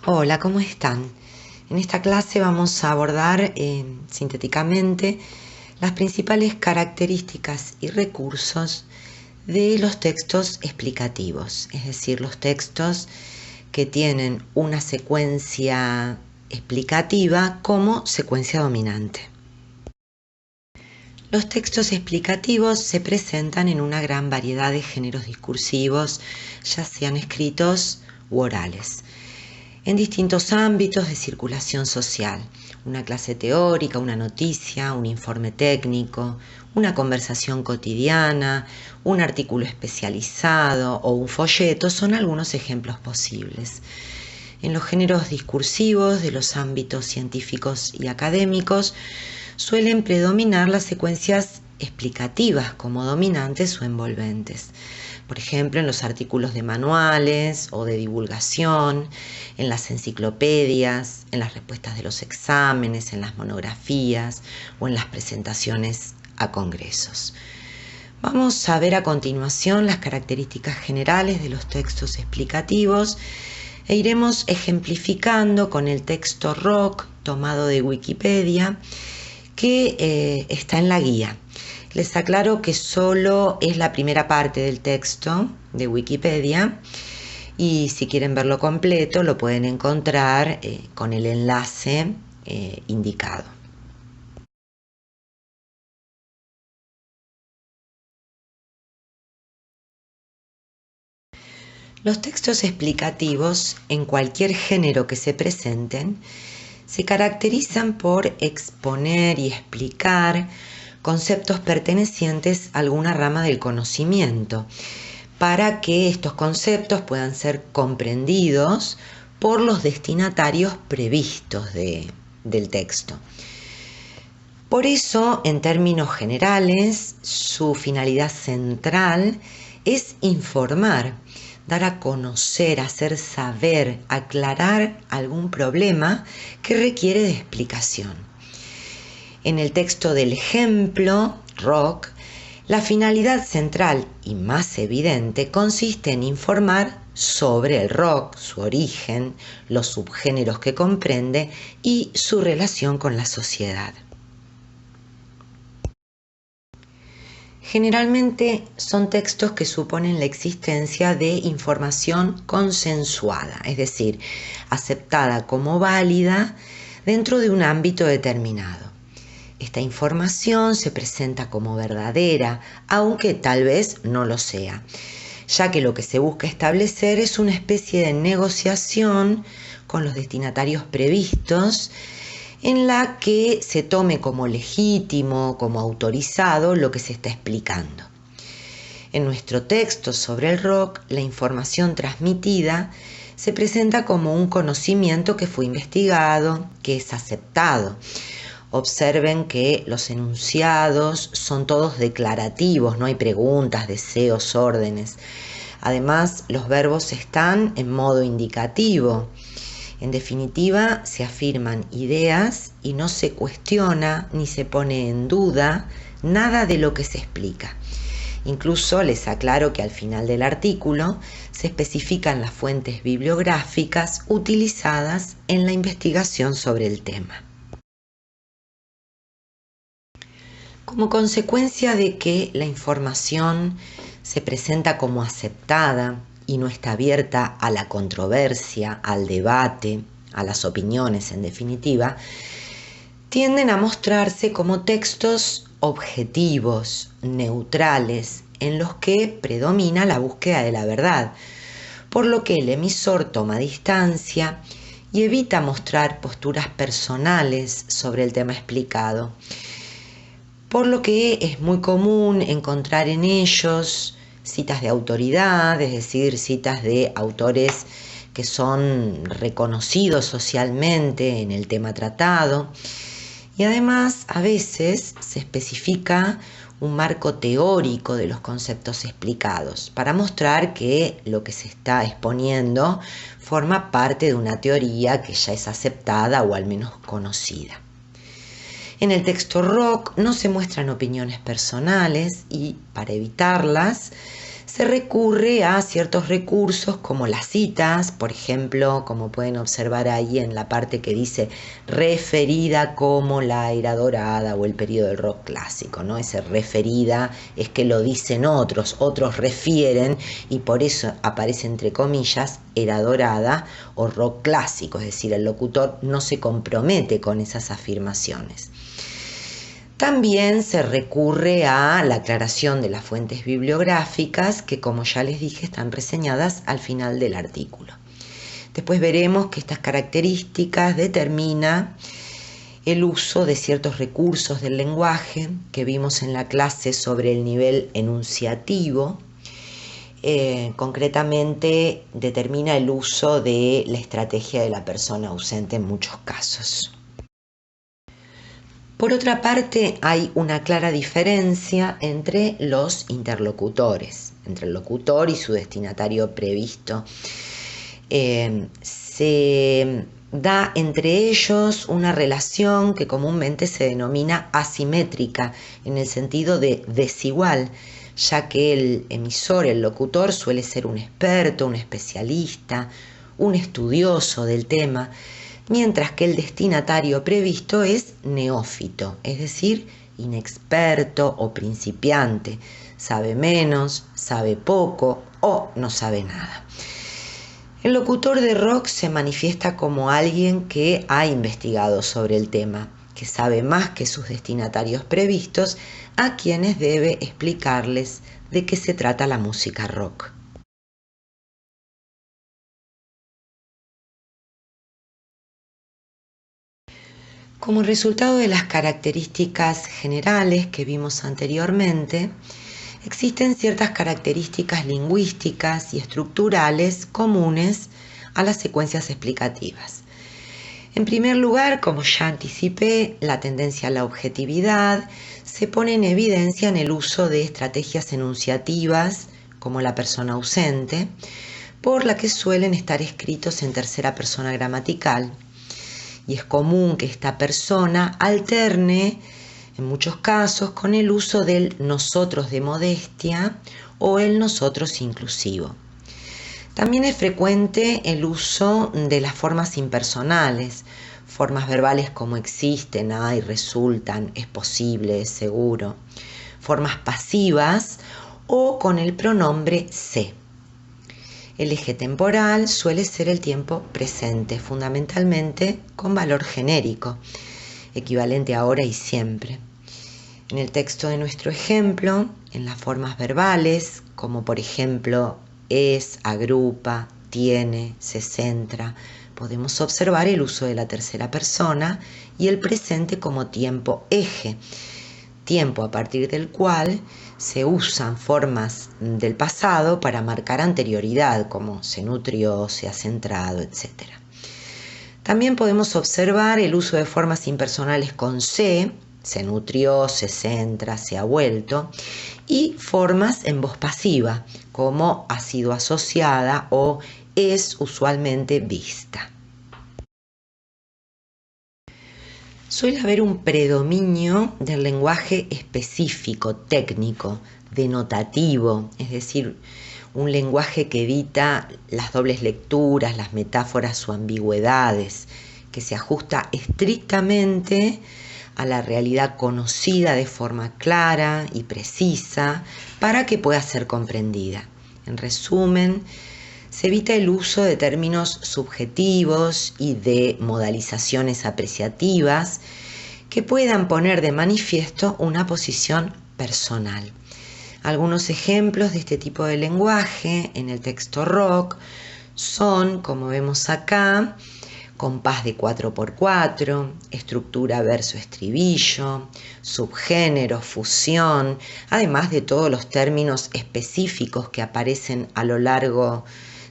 Hola, ¿cómo están? En esta clase vamos a abordar sintéticamente las principales características y recursos de los textos explicativos, es decir, los textos que tienen una secuencia explicativa como secuencia dominante. Los textos explicativos se presentan en una gran variedad de géneros discursivos, ya sean escritos u orales, en distintos ámbitos de circulación social: una clase teórica, una noticia, un informe técnico, una conversación cotidiana, un artículo especializado o un folleto son algunos ejemplos posibles. En los géneros discursivos de los ámbitos científicos y académicos suelen predominar las secuencias explicativas como dominantes o envolventes. Por ejemplo, en los artículos de manuales o de divulgación, en las enciclopedias, en las respuestas de los exámenes, en las monografías o en las presentaciones a congresos. Vamos a ver a continuación las características generales de los textos explicativos e iremos ejemplificando con el texto ROC tomado de Wikipedia, que está en la guía. Les aclaro que solo es la primera parte del texto de Wikipedia y si quieren verlo completo lo pueden encontrar con el enlace indicado. Los textos explicativos, en cualquier género que se presenten, se caracterizan por exponer y explicar conceptos pertenecientes a alguna rama del conocimiento, para que estos conceptos puedan ser comprendidos por los destinatarios previstos del texto. Por eso, en términos generales, su finalidad central es informar, dar a conocer, hacer saber, aclarar algún problema que requiere de explicación. En el texto del ejemplo, ROC, la finalidad central y más evidente consiste en informar sobre el rock, su origen, los subgéneros que comprende y su relación con la sociedad. Generalmente son textos que suponen la existencia de información consensuada, es decir, aceptada como válida dentro de un ámbito determinado. Esta información se presenta como verdadera, aunque tal vez no lo sea, ya que lo que se busca establecer es una especie de negociación con los destinatarios previstos, en la que se tome como legítimo, como autorizado lo que se está explicando. En nuestro texto sobre el rock, la información transmitida se presenta como un conocimiento que fue investigado, que es aceptado. Observen que los enunciados son todos declarativos, no hay preguntas, deseos, órdenes. Además, los verbos están en modo indicativo. En definitiva, se afirman ideas y no se cuestiona ni se pone en duda nada de lo que se explica. Incluso les aclaro que al final del artículo se especifican las fuentes bibliográficas utilizadas en la investigación sobre el tema. Como consecuencia de que la información se presenta como aceptada y no está abierta a la controversia, al debate, a las opiniones en definitiva, tienden a mostrarse como textos objetivos, neutrales, en los que predomina la búsqueda de la verdad, por lo que el emisor toma distancia y evita mostrar posturas personales sobre el tema explicado, por lo que es muy común encontrar en ellos citas de autoridad, es decir, citas de autores que son reconocidos socialmente en el tema tratado, y además a veces se especifica un marco teórico de los conceptos explicados para mostrar que lo que se está exponiendo forma parte de una teoría que ya es aceptada o al menos conocida. En el texto ROC no se muestran opiniones personales y, para evitarlas, se recurre a ciertos recursos como las citas, por ejemplo, como pueden observar ahí en la parte que dice referida como la era dorada o el periodo del rock clásico, ¿no? Ese referida es que lo dicen otros refieren y por eso aparece entre comillas era dorada o rock clásico, es decir, el locutor no se compromete con esas afirmaciones. También se recurre a la aclaración de las fuentes bibliográficas que, como ya les dije, están reseñadas al final del artículo. Después veremos que estas características determinan el uso de ciertos recursos del lenguaje que vimos en la clase sobre el nivel enunciativo. Concretamente determina el uso de la estrategia de la persona ausente en muchos casos. Por otra parte, hay una clara diferencia entre los interlocutores, entre el locutor y su destinatario previsto. Se da entre ellos una relación que comúnmente se denomina asimétrica, en el sentido de desigual, ya que el emisor, el locutor, suele ser un experto, un especialista, un estudioso del tema, mientras que el destinatario previsto es neófito, es decir, inexperto o principiante, sabe menos, sabe poco o no sabe nada. El locutor de rock se manifiesta como alguien que ha investigado sobre el tema, que sabe más que sus destinatarios previstos, a quienes debe explicarles de qué se trata la música rock. Como resultado de las características generales que vimos anteriormente, existen ciertas características lingüísticas y estructurales comunes a las secuencias explicativas. En primer lugar, como ya anticipé, la tendencia a la objetividad se pone en evidencia en el uso de estrategias enunciativas, como la persona ausente, por la que suelen estar escritos en tercera persona gramatical. Y es común que esta persona alterne, en muchos casos, con el uso del nosotros de modestia o el nosotros inclusivo. También es frecuente el uso de las formas impersonales, formas verbales como existen, hay, resultan, es posible, es seguro, formas pasivas o con el pronombre se. El eje temporal suele ser el tiempo presente, fundamentalmente con valor genérico, equivalente a ahora y siempre. En el texto de nuestro ejemplo, en las formas verbales, como por ejemplo es, agrupa, tiene, se centra, podemos observar el uso de la tercera persona y el presente como tiempo eje, tiempo a partir del cual se usan formas del pasado para marcar anterioridad, como se nutrió, se ha centrado, etc. También podemos observar el uso de formas impersonales con se nutrió, se centra, se ha vuelto, y formas en voz pasiva, como ha sido asociada o es usualmente vista. Suele haber un predominio del lenguaje específico, técnico, denotativo, es decir, un lenguaje que evita las dobles lecturas, las metáforas o ambigüedades, que se ajusta estrictamente a la realidad conocida de forma clara y precisa para que pueda ser comprendida. En resumen, se evita el uso de términos subjetivos y de modalizaciones apreciativas que puedan poner de manifiesto una posición personal. Algunos ejemplos de este tipo de lenguaje en el texto rock son, como vemos acá, compás de 4x4, estructura verso-estribillo, subgénero, fusión, además de todos los términos específicos que aparecen a lo largo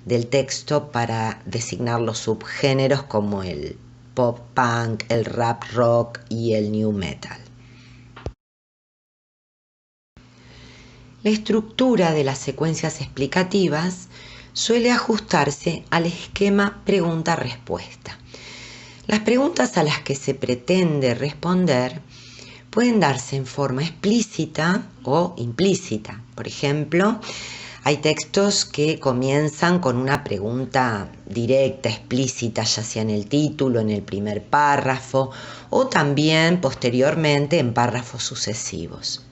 del texto para designar los subgéneros como el pop punk, el rap rock y el new metal. La estructura de las secuencias explicativas suele ajustarse al esquema pregunta-respuesta. Las preguntas a las que se pretende responder pueden darse en forma explícita o implícita. Por ejemplo, Hay textos que comienzan con una pregunta directa, explícita, ya sea en el título, en el primer párrafo o también posteriormente en párrafos sucesivos.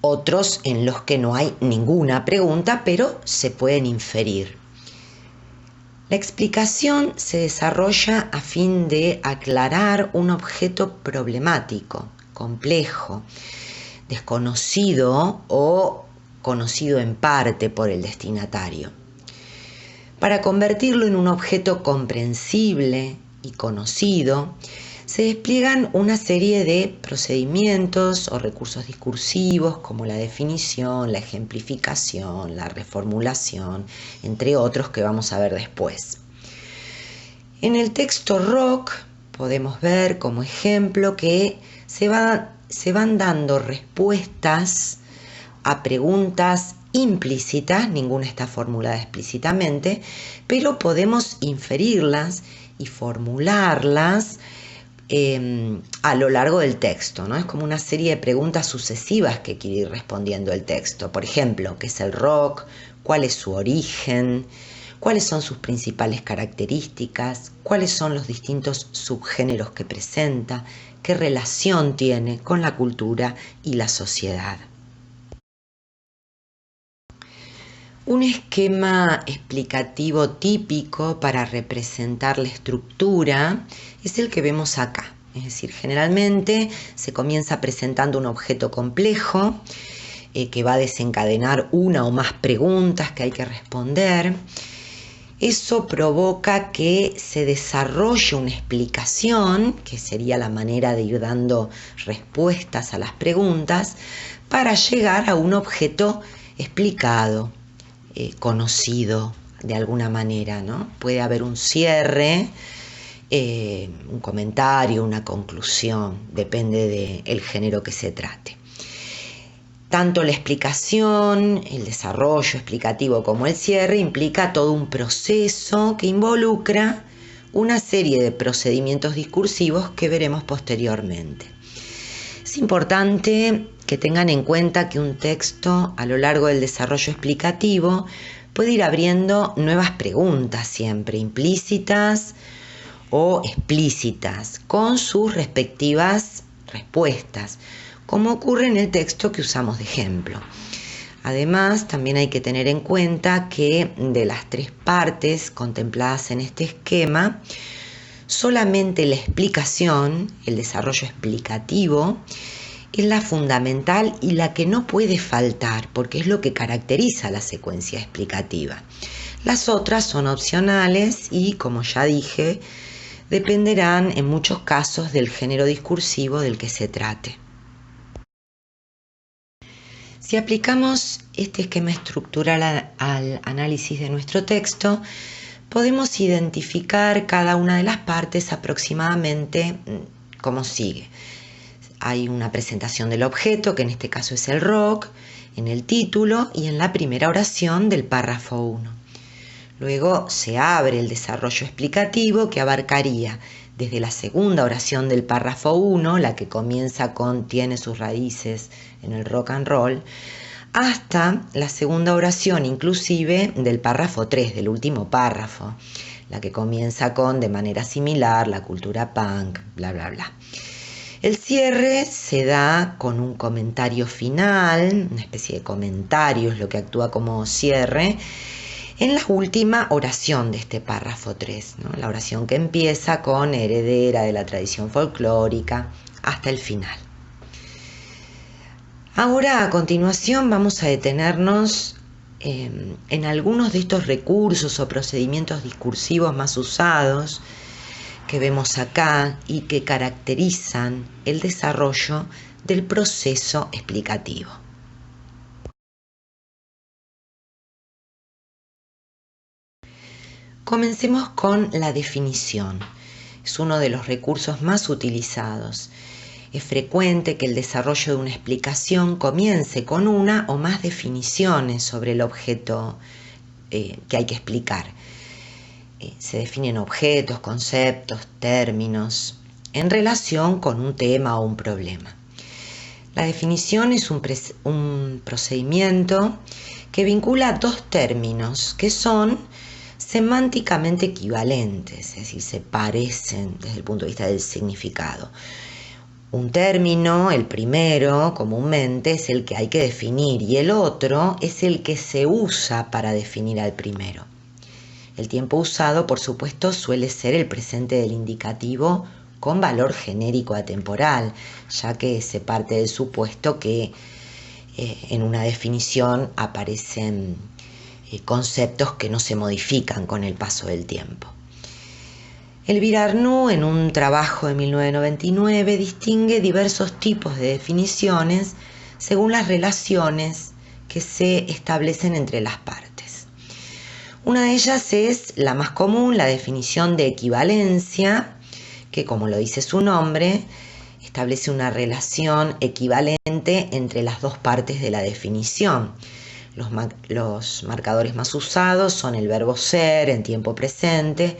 Otros en los que no hay ninguna pregunta, pero se pueden inferir. La explicación se desarrolla a fin de aclarar un objeto problemático, complejo, desconocido o conocido en parte por el destinatario. Para convertirlo en un objeto comprensible y conocido, se despliegan una serie de procedimientos o recursos discursivos como la definición, la ejemplificación, la reformulación, entre otros que vamos a ver después. En el texto Rock podemos ver como ejemplo que se van dando respuestas a preguntas implícitas, ninguna está formulada explícitamente, pero podemos inferirlas y formularlas a lo largo del texto, ¿no? Es como una serie de preguntas sucesivas que quiere ir respondiendo el texto. Por ejemplo, ¿qué es el rock? ¿Cuál es su origen? ¿Cuáles son sus principales características? ¿Cuáles son los distintos subgéneros que presenta? ¿Qué relación tiene con la cultura y la sociedad? Un esquema explicativo típico para representar la estructura es el que vemos acá. Es decir, generalmente se comienza presentando un objeto complejo que va a desencadenar una o más preguntas que hay que responder. Eso provoca que se desarrolle una explicación, que sería la manera de ir dando respuestas a las preguntas, para llegar a un objeto explicado, conocido de alguna manera, ¿no? Puede haber un cierre, un comentario, una conclusión, depende del género que se trate. Tanto la explicación, el desarrollo explicativo como el cierre implica todo un proceso que involucra una serie de procedimientos discursivos que veremos posteriormente. Es importante que tengan en cuenta que un texto a lo largo del desarrollo explicativo puede ir abriendo nuevas preguntas siempre, implícitas o explícitas, con sus respectivas respuestas, como ocurre en el texto que usamos de ejemplo. Además, también hay que tener en cuenta que de las tres partes contempladas en este esquema, solamente la explicación, el desarrollo explicativo, es la fundamental y la que no puede faltar, porque es lo que caracteriza la secuencia explicativa. Las otras son opcionales y, como ya dije, dependerán en muchos casos del género discursivo del que se trate. Si aplicamos este esquema estructural al análisis de nuestro texto, podemos identificar cada una de las partes aproximadamente como sigue. Hay una presentación del objeto, que en este caso es el rock, en el título y en la primera oración del párrafo 1. Luego se abre el desarrollo explicativo que abarcaría desde la segunda oración del párrafo 1, la que comienza con tiene sus raíces en el rock and roll, hasta la segunda oración inclusive del párrafo 3, del último párrafo, la que comienza con de manera similar la cultura punk, bla bla bla. El cierre se da con un comentario final, una especie de comentario es lo que actúa como cierre, en la última oración de este párrafo 3, ¿no? La oración que empieza con heredera de la tradición folclórica hasta el final. Ahora, a continuación, vamos a detenernos en algunos de estos recursos o procedimientos discursivos más usados que vemos acá y que caracterizan el desarrollo del proceso explicativo. Comencemos con la definición. Es uno de los recursos más utilizados. Es frecuente que el desarrollo de una explicación comience con una o más definiciones sobre el objeto que hay que explicar. Se definen objetos, conceptos, términos en relación con un tema o un problema. La definición es un procedimiento que vincula dos términos que son semánticamente equivalentes, es decir, se parecen desde el punto de vista del significado. Un término, el primero, comúnmente, es el que hay que definir y el otro es el que se usa para definir al primero. El tiempo usado, por supuesto, suele ser el presente del indicativo con valor genérico atemporal, ya que se parte del supuesto que en una definición aparecen conceptos que no se modifican con el paso del tiempo. Elvira Arnoux, en un trabajo de 1999, distingue diversos tipos de definiciones según las relaciones que se establecen entre las partes. Una de ellas es la más común, la definición de equivalencia, que, como lo dice su nombre, establece una relación equivalente entre las dos partes de la definición. Los marcadores más usados son el verbo ser en tiempo presente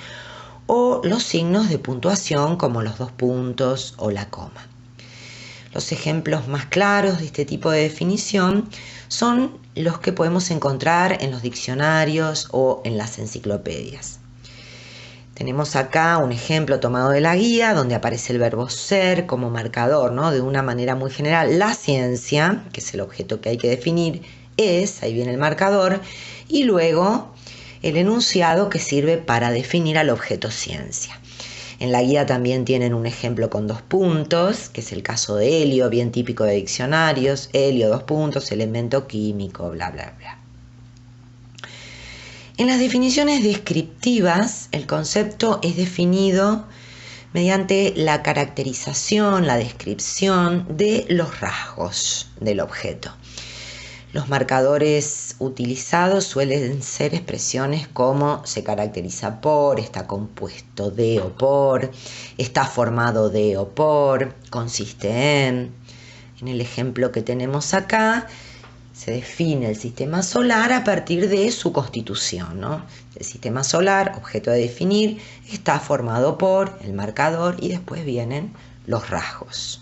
o los signos de puntuación como los dos puntos o la coma. Los ejemplos más claros de este tipo de definición son los que podemos encontrar en los diccionarios o en las enciclopedias. Tenemos acá un ejemplo tomado de la guía donde aparece el verbo ser como marcador, ¿no? De una manera muy general. La ciencia, que es el objeto que hay que definir, es, ahí viene el marcador, y luego el enunciado que sirve para definir al objeto ciencia. En la guía también tienen un ejemplo con dos puntos, que es el caso de helio, bien típico de diccionarios. Helio, dos puntos, elemento químico, bla, bla, bla. En las definiciones descriptivas, el concepto es definido mediante la caracterización, la descripción de los rasgos del objeto. Los marcadores utilizados suelen ser expresiones como se caracteriza por, está compuesto de o por, está formado de o por, consiste en. En el ejemplo que tenemos acá, se define el sistema solar a partir de su constitución, ¿no? El sistema solar, objeto de definir, está formado por el marcador y después vienen los rasgos.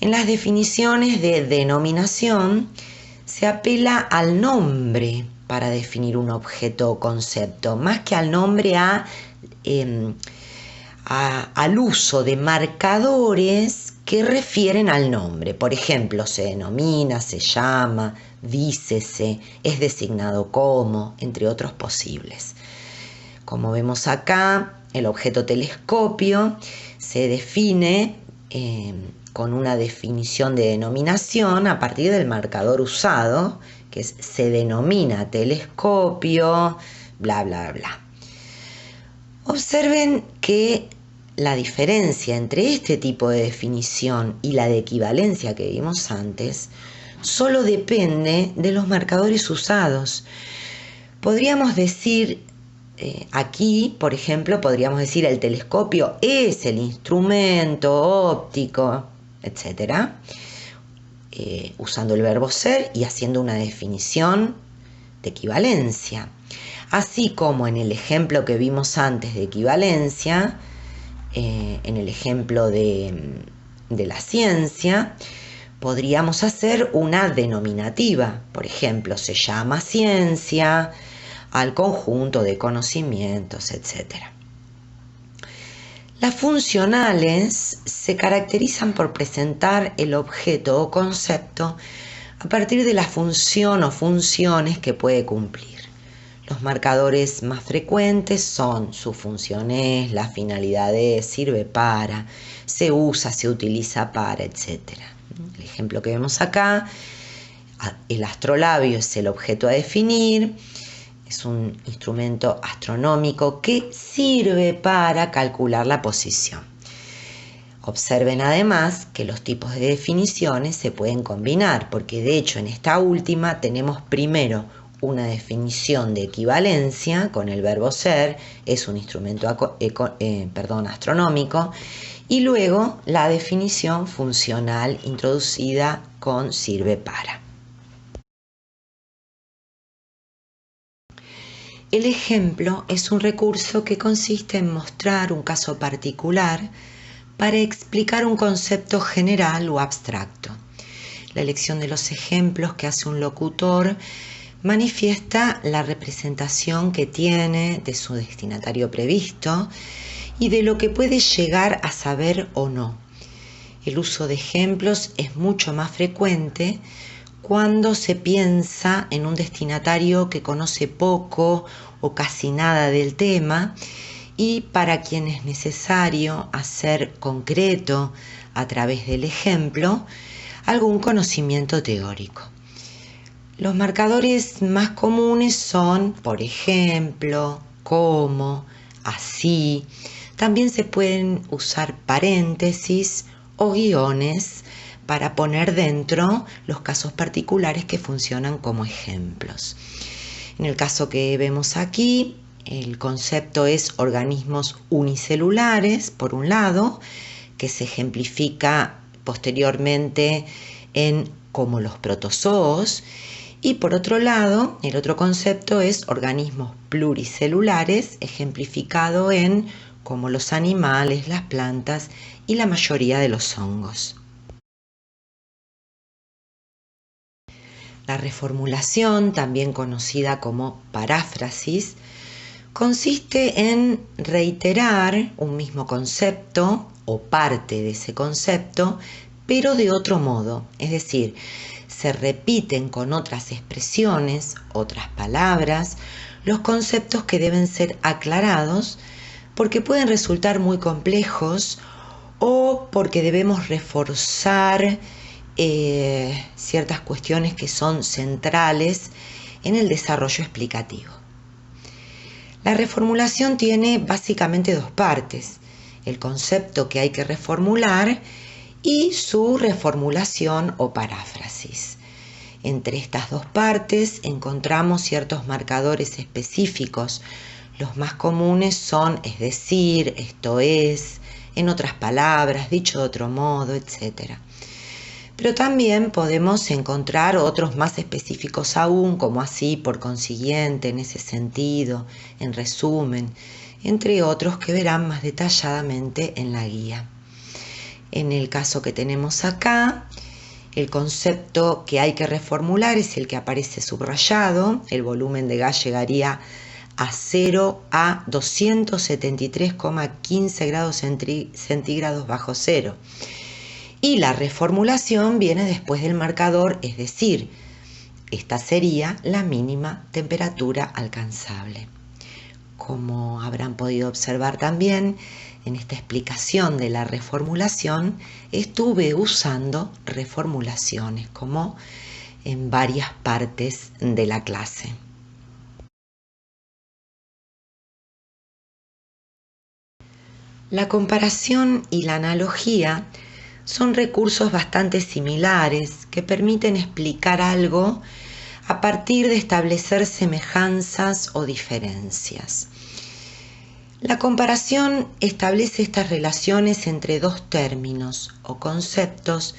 En las definiciones de denominación se apela al nombre para definir un objeto o concepto, más que al nombre al uso de marcadores que refieren al nombre. Por ejemplo, se denomina, se llama, dícese, es designado como, entre otros posibles. Como vemos acá, el objeto telescopio se define con una definición de denominación a partir del marcador usado, que es se denomina telescopio, bla, bla, bla. Observen que la diferencia entre este tipo de definición y la de equivalencia que vimos antes solo depende de los marcadores usados. Podríamos decir aquí, por ejemplo, podríamos decir el telescopio es el instrumento óptico, etc., usando el verbo ser y haciendo una definición de equivalencia. Así como en el ejemplo que vimos antes de equivalencia, en el ejemplo de la ciencia, podríamos hacer una denominativa. Por ejemplo, se llama ciencia al conjunto de conocimientos, etc. Las funcionales se caracterizan por presentar el objeto o concepto a partir de la función o funciones que puede cumplir. Los marcadores más frecuentes son su función es, la finalidad es, sirve para, se usa, se utiliza para, etc. El ejemplo que vemos acá, el astrolabio es el objeto a definir, es un instrumento astronómico que sirve para calcular la posición. Observen además que los tipos de definiciones se pueden combinar, porque de hecho en esta última tenemos primero una definición de equivalencia con el verbo ser, es un instrumento astronómico, y luego la definición funcional introducida con sirve para. El ejemplo es un recurso que consiste en mostrar un caso particular para explicar un concepto general o abstracto. La elección de los ejemplos que hace un locutor manifiesta la representación que tiene de su destinatario previsto y de lo que puede llegar a saber o no. El uso de ejemplos es mucho más frecuente cuando se piensa en un destinatario que conoce poco o casi nada del tema y para quien es necesario hacer concreto a través del ejemplo algún conocimiento teórico. Los marcadores más comunes son, por ejemplo, como, así. También se pueden usar paréntesis o guiones para poner dentro los casos particulares que funcionan como ejemplos. En el caso que vemos aquí, el concepto es organismos unicelulares, por un lado, que se ejemplifica posteriormente en como los protozoos, y por otro lado, el otro concepto es organismos pluricelulares, ejemplificado en como los animales, las plantas y la mayoría de los hongos. La reformulación, también conocida como paráfrasis, consiste en reiterar un mismo concepto o parte de ese concepto, pero de otro modo, es decir, se repiten con otras expresiones, otras palabras, los conceptos que deben ser aclarados porque pueden resultar muy complejos o porque debemos reforzar ciertas cuestiones que son centrales en el desarrollo explicativo. La reformulación tiene básicamente dos partes: el concepto que hay que reformular y su reformulación o paráfrasis. Entre estas dos partes encontramos ciertos marcadores específicos. Los más comunes son es decir, esto es, en otras palabras, dicho de otro modo, etc. Pero también podemos encontrar otros más específicos aún, como así, por consiguiente, en ese sentido, en resumen, entre otros que verán más detalladamente en la guía. En el caso que tenemos acá, el concepto que hay que reformular es el que aparece subrayado. El volumen de gas llegaría a 0 a 273,15 grados centígrados bajo cero. Y la reformulación viene después del marcador, es decir, esta sería la mínima temperatura alcanzable. Como habrán podido observar también, en esta explicación de la reformulación estuve usando reformulaciones como en varias partes de la clase. La comparación y la analogía son recursos bastante similares que permiten explicar algo a partir de establecer semejanzas o diferencias. La comparación establece estas relaciones entre dos términos o conceptos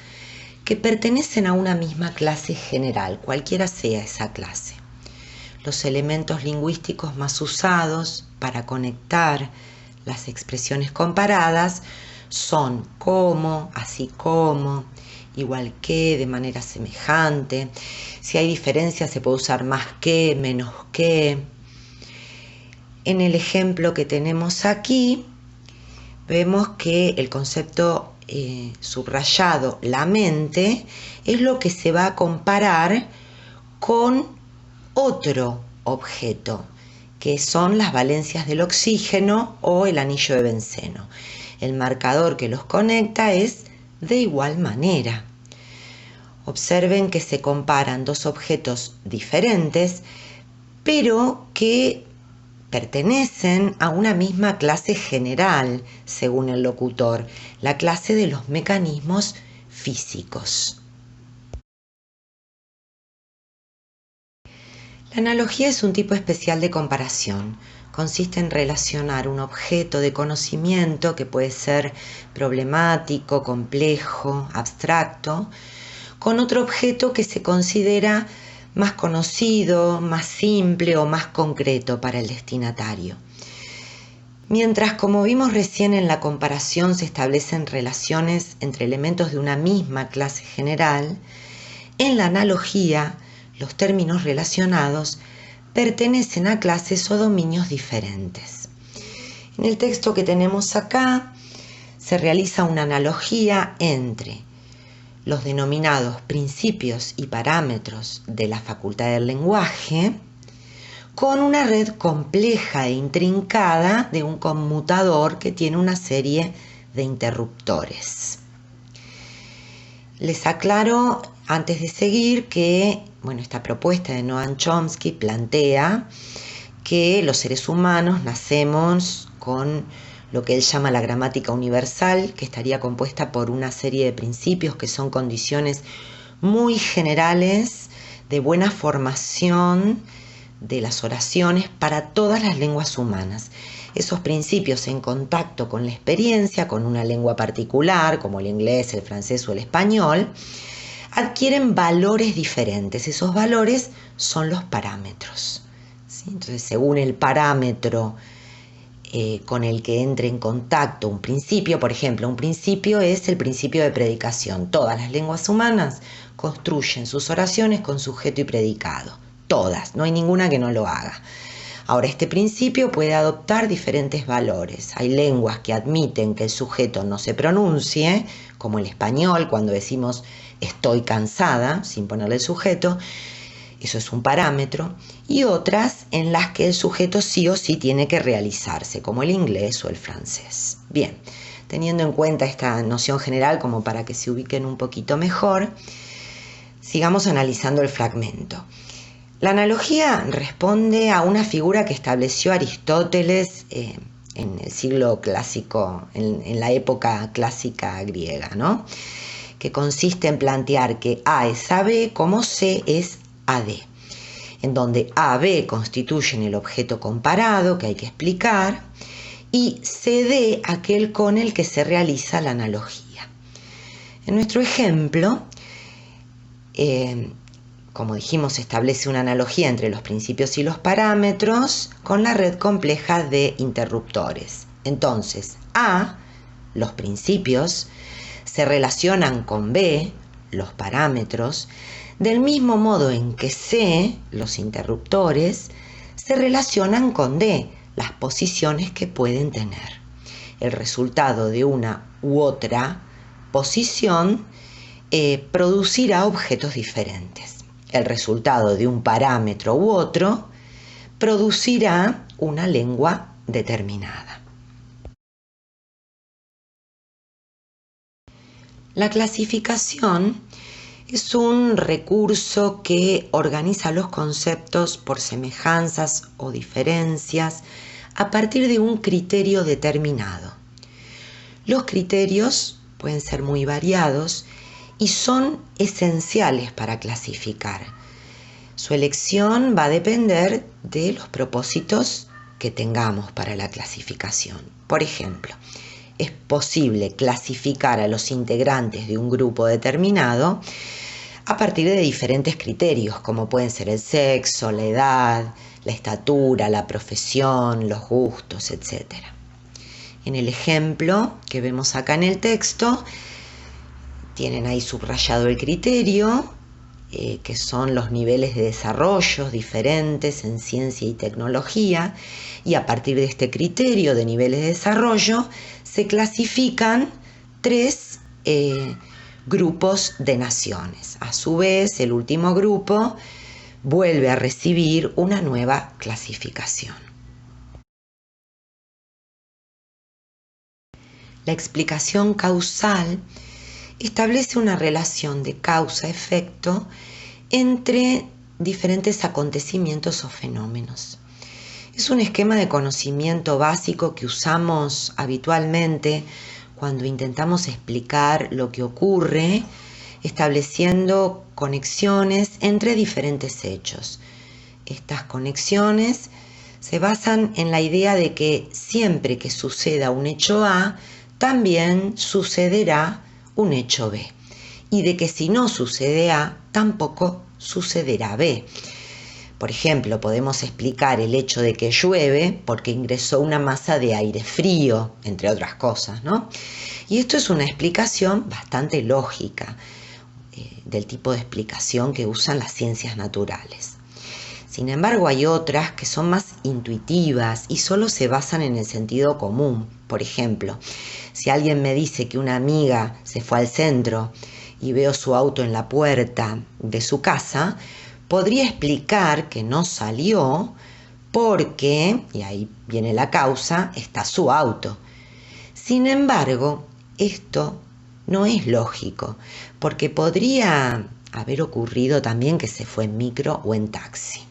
que pertenecen a una misma clase general, cualquiera sea esa clase. Los elementos lingüísticos más usados para conectar las expresiones comparadas son como, así como, igual que, de manera semejante. Si hay diferencias se puede usar más que, menos que. En el ejemplo que tenemos aquí, vemos que el concepto subrayado, la mente, es lo que se va a comparar con otro objeto, que son las valencias del oxígeno o el anillo de benceno. El marcador que los conecta es de igual manera. Observen que se comparan dos objetos diferentes, pero que pertenecen a una misma clase general, según el locutor, la clase de los mecanismos físicos. La analogía es un tipo especial de comparación. Consiste en relacionar un objeto de conocimiento que puede ser problemático, complejo, abstracto, con otro objeto que se considera más conocido, más simple o más concreto para el destinatario. Mientras, como vimos recién en la comparación, se establecen relaciones entre elementos de una misma clase general, En la analogía, los términos relacionados pertenecen a clases o dominios diferentes. En el texto que tenemos acá se realiza una analogía entre los denominados principios y parámetros de la facultad del lenguaje con una red compleja e intrincada de un conmutador que tiene una serie de interruptores. Les aclaro antes de seguir que esta propuesta de Noam Chomsky plantea que los seres humanos nacemos con lo que él llama la gramática universal, que estaría compuesta por una serie de principios que son condiciones muy generales de buena formación de las oraciones para todas las lenguas humanas. Esos principios en contacto con la experiencia, con una lengua particular, como el inglés, el francés o el español, adquieren valores diferentes. Esos valores son los parámetros, ¿sí? Entonces, según el parámetro con el que entre en contacto un principio, por ejemplo, un principio es el principio de predicación. Todas las lenguas humanas construyen sus oraciones con sujeto y predicado. Todas, no hay ninguna que no lo haga. Ahora, este principio puede adoptar diferentes valores. Hay lenguas que admiten que el sujeto no se pronuncie, como el español, cuando decimos estoy cansada, sin ponerle el sujeto. Eso es un parámetro. Y otras en las que el sujeto sí o sí tiene que realizarse, como el inglés o el francés. Bien, teniendo en cuenta esta noción general como para que se ubiquen un poquito mejor, sigamos analizando el fragmento. La analogía responde a una figura que estableció Aristóteles en el siglo clásico, en la época clásica griega, ¿no? Que consiste en plantear que A es AB como C es AD, en donde AB constituyen el objeto comparado que hay que explicar y CD aquel con el que se realiza la analogía. En nuestro ejemplo, como dijimos, establece una analogía entre los principios y los parámetros con la red compleja de interruptores. Entonces, A, los principios, se relacionan con B, los parámetros, del mismo modo en que C, los interruptores, se relacionan con D, las posiciones que pueden tener. El resultado de una u otra posición producirá objetos diferentes. El resultado de un parámetro u otro producirá una lengua determinada. La clasificación es un recurso que organiza los conceptos por semejanzas o diferencias a partir de un criterio determinado. Los criterios pueden ser muy variados y son esenciales para clasificar. Su elección va a depender de los propósitos que tengamos para la clasificación. Por ejemplo, es posible clasificar a los integrantes de un grupo determinado a partir de diferentes criterios, como pueden ser el sexo, la edad, la estatura, la profesión, los gustos, etc. En el ejemplo que vemos acá en el texto, tienen ahí subrayado el criterio, que son los niveles de desarrollo diferentes en ciencia y tecnología, y a partir de este criterio de niveles de desarrollo se clasifican 3 grupos de naciones. A su vez, el último grupo vuelve a recibir una nueva clasificación. La explicación causal establece una relación de causa-efecto entre diferentes acontecimientos o fenómenos. Es un esquema de conocimiento básico que usamos habitualmente cuando intentamos explicar lo que ocurre, estableciendo conexiones entre diferentes hechos. Estas conexiones se basan en la idea de que siempre que suceda un hecho A, también sucederá un hecho B, y de que si no sucede A, tampoco sucederá B. Por ejemplo, podemos explicar el hecho de que llueve porque ingresó una masa de aire frío, entre otras cosas, ¿no? Y esto es una explicación bastante lógica. del tipo de explicación que usan las ciencias naturales. Sin embargo, hay otras que son más intuitivas y solo se basan en el sentido común. Por ejemplo, si alguien me dice que una amiga se fue al centro y veo su auto en la puerta de su casa, podría explicar que no salió porque, y ahí viene la causa, está su auto. Sin embargo, esto no es lógico, porque podría haber ocurrido también que se fue en micro o en taxi.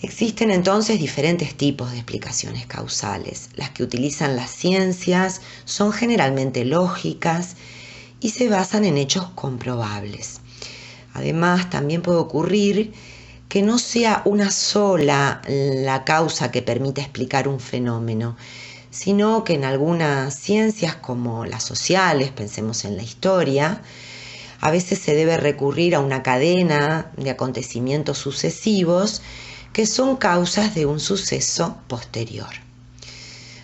Existen entonces diferentes tipos de explicaciones causales. Las que utilizan las ciencias son generalmente lógicas y se basan en hechos comprobables. Además, también puede ocurrir que no sea una sola la causa que permita explicar un fenómeno, sino que en algunas ciencias como las sociales, pensemos en la historia, a veces se debe recurrir a una cadena de acontecimientos sucesivos que son causas de un suceso posterior.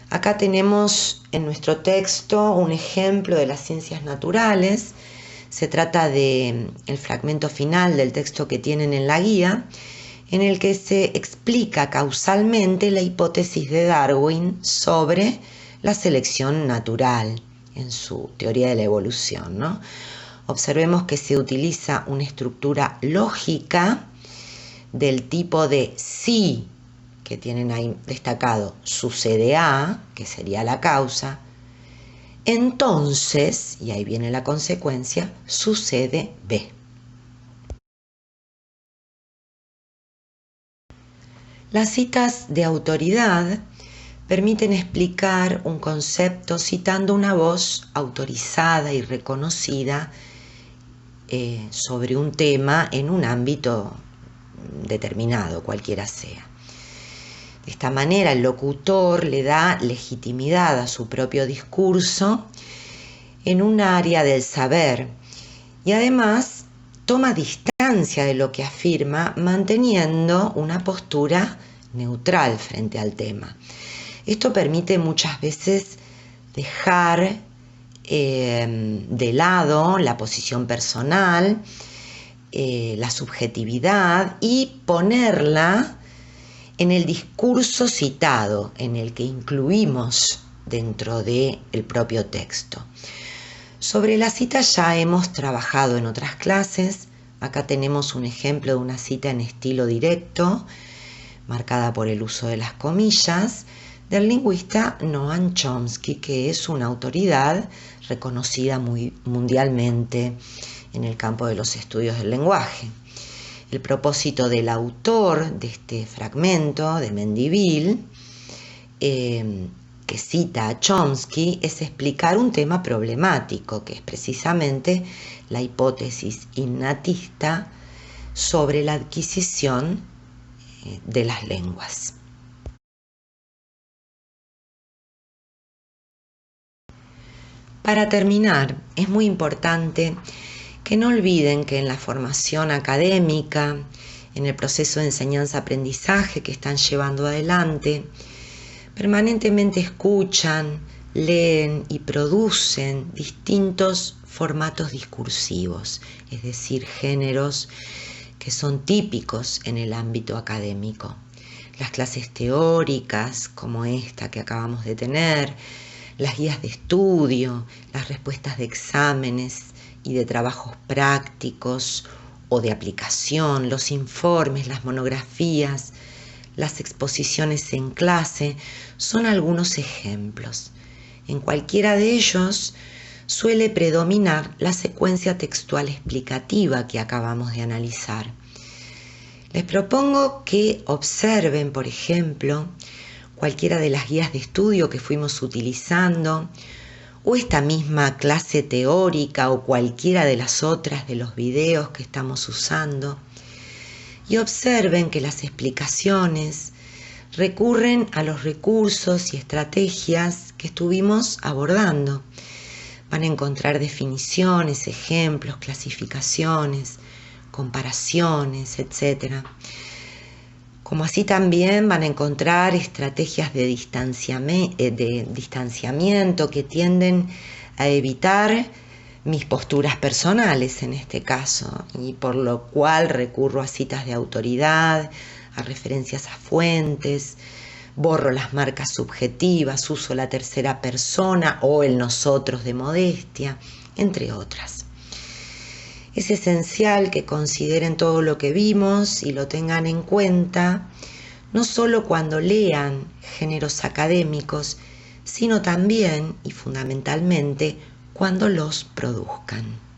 Acá tenemos en nuestro texto un ejemplo de las ciencias naturales. Se trata del fragmento final del texto que tienen en la guía, en el que se explica causalmente la hipótesis de Darwin sobre la selección natural en su teoría de la evolución, ¿no? Observemos que se utiliza una estructura lógica del tipo de si, que tienen ahí destacado, sucede A, que sería la causa, entonces, y ahí viene la consecuencia, sucede B. Las citas de autoridad permiten explicar un concepto citando una voz autorizada y reconocida sobre un tema en un ámbito determinado, cualquiera sea. De esta manera, el locutor le da legitimidad a su propio discurso en un área del saber y además toma distancia de lo que afirma, manteniendo una postura neutral frente al tema. Esto permite muchas veces dejar de lado la posición personal, la subjetividad y ponerla en el discurso citado, en el que incluimos dentro del propio texto. Sobre la cita ya hemos trabajado en otras clases. Acá tenemos un ejemplo de una cita en estilo directo, marcada por el uso de las comillas, del lingüista Noam Chomsky, que es una autoridad reconocida mundialmente en el campo de los estudios del lenguaje. El propósito del autor de este fragmento de Mendivil, que cita a Chomsky, es explicar un tema problemático, que es precisamente la hipótesis innatista sobre la adquisición de las lenguas. Para terminar, es muy importante que no olviden que en la formación académica, en el proceso de enseñanza-aprendizaje que están llevando adelante, permanentemente escuchan, leen y producen distintos formatos discursivos, es decir, géneros que son típicos en el ámbito académico. Las clases teóricas, como esta que acabamos de tener, las guías de estudio, las respuestas de exámenes y de trabajos prácticos o de aplicación, los informes, las monografías, las exposiciones en clase, son algunos ejemplos. En cualquiera de ellos suele predominar la secuencia textual explicativa que acabamos de analizar. Les propongo que observen, por ejemplo, cualquiera de las guías de estudio que fuimos utilizando, o esta misma clase teórica o cualquiera de las otras de los videos que estamos usando, y observen que las explicaciones recurren a los recursos y estrategias que estuvimos abordando. Van a encontrar definiciones, ejemplos, clasificaciones, comparaciones, etc. Como así también van a encontrar estrategias de distanciamiento que tienden a evitar mis posturas personales en este caso, y por lo cual recurro a citas de autoridad, a referencias a fuentes, borro las marcas subjetivas, uso la tercera persona o el nosotros de modestia, entre otras. Es esencial que consideren todo lo que vimos y lo tengan en cuenta, no solo cuando lean géneros académicos, sino también y fundamentalmente cuando los produzcan.